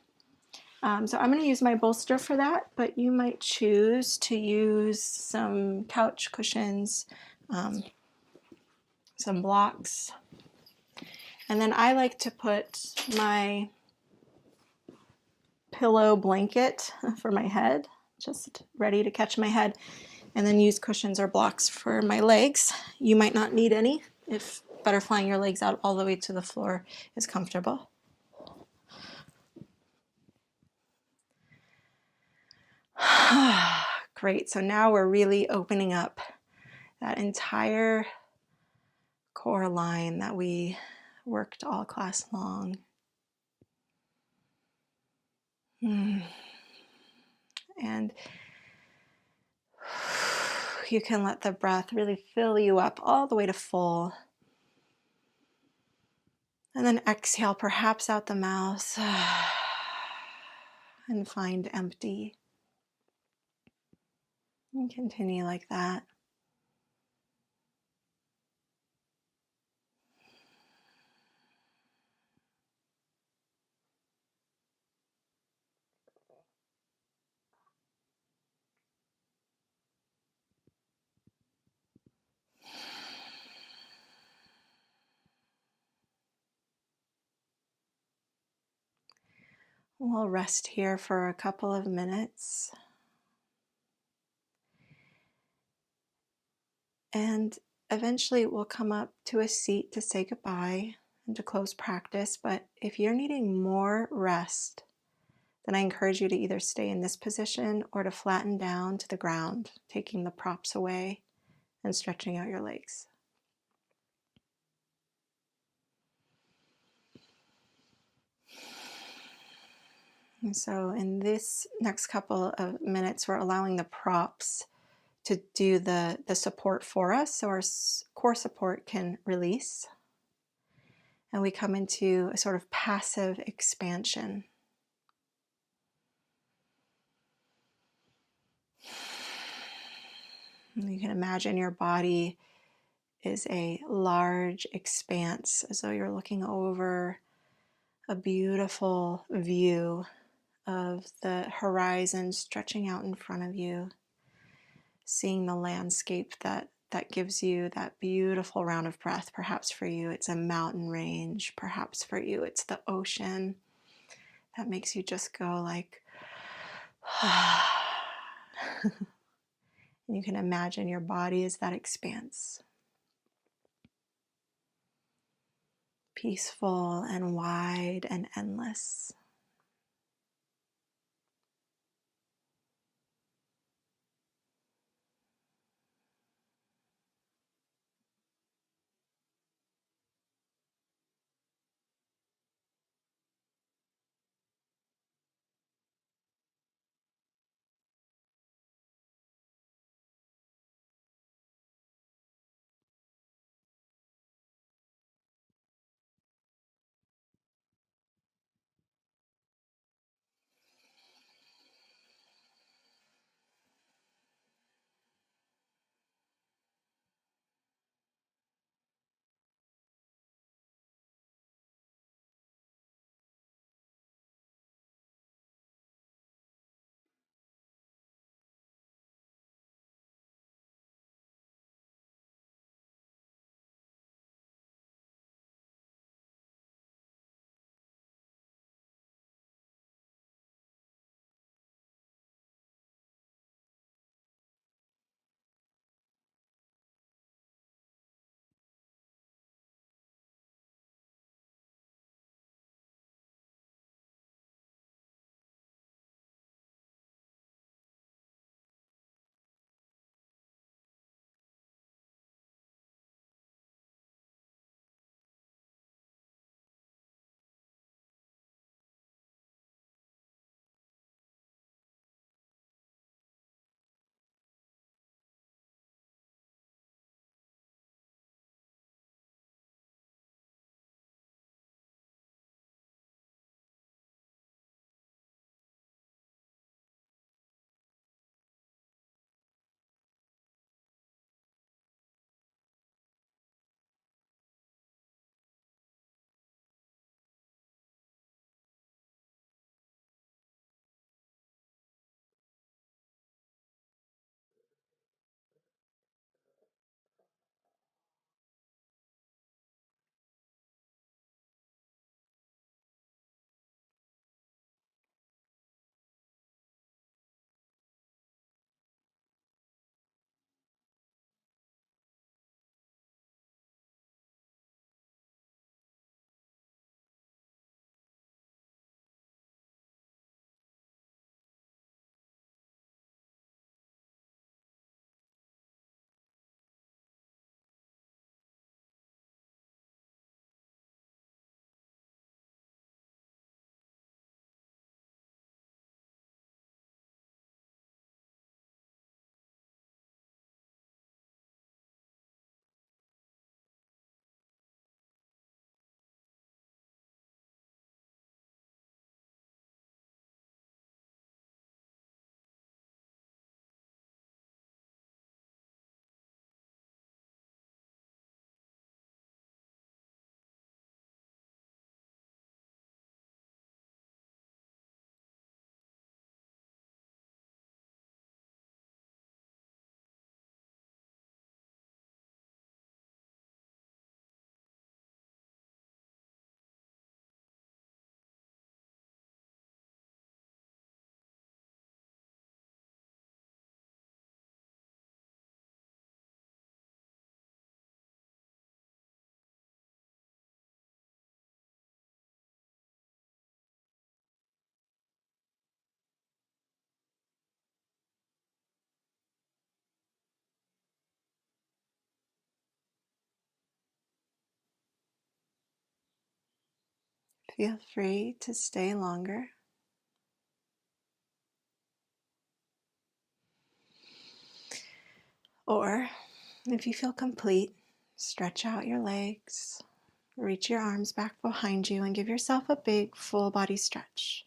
[SPEAKER 1] So I'm going to use my bolster for that, but you might choose to use some couch cushions, some blocks. And then I like to put my pillow blanket for my head, just ready to catch my head, and then use cushions or blocks for my legs. You might not need any if butterflying your legs out all the way to the floor is comfortable. Great, so now we're really opening up that entire core line that we worked all class long. And you can let the breath really fill you up all the way to full. And then exhale, perhaps out the mouth, and find empty. And continue like that. We'll rest here for a couple of minutes. And eventually we'll come up to a seat to say goodbye and to close practice. But if you're needing more rest, then I encourage you to either stay in this position or to flatten down to the ground, taking the props away and stretching out your legs. And so in this next couple of minutes, we're allowing the props to do the support for us so our core support can release. And we come into a sort of passive expansion. And you can imagine your body is a large expanse, as though you're looking over a beautiful view of the horizon stretching out in front of you, seeing the landscape that gives you that beautiful round of breath. Perhaps for you it's a mountain range, perhaps for you it's the ocean that makes you just go like and you can imagine your body as that expanse, peaceful and wide and endless. Feel free to stay longer. Or if you feel complete, stretch out your legs, reach your arms back behind you, and give yourself a big full body stretch.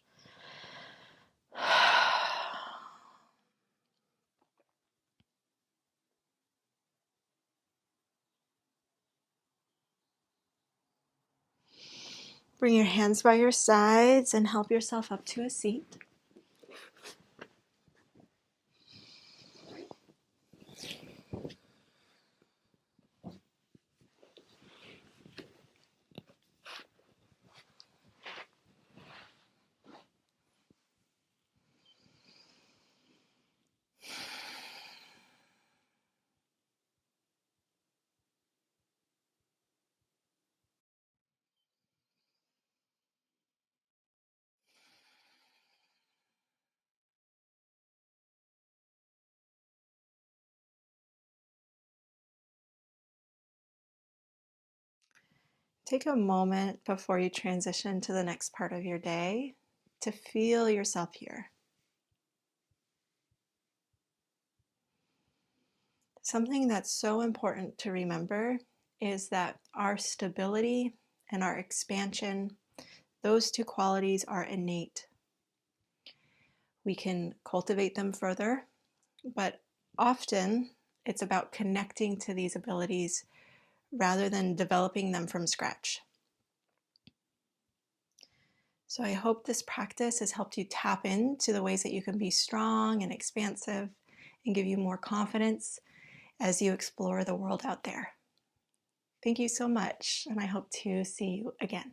[SPEAKER 1] Bring your hands by your sides and help yourself up to a seat. Take a moment before you transition to the next part of your day to feel yourself here. Something that's so important to remember is that our stability and our expansion, those two qualities are innate. We can cultivate them further, but often it's about connecting to these abilities rather than developing them from scratch. So I hope this practice has helped you tap into the ways that you can be strong and expansive and give you more confidence as you explore the world out there. Thank you so much, and I hope to see you again.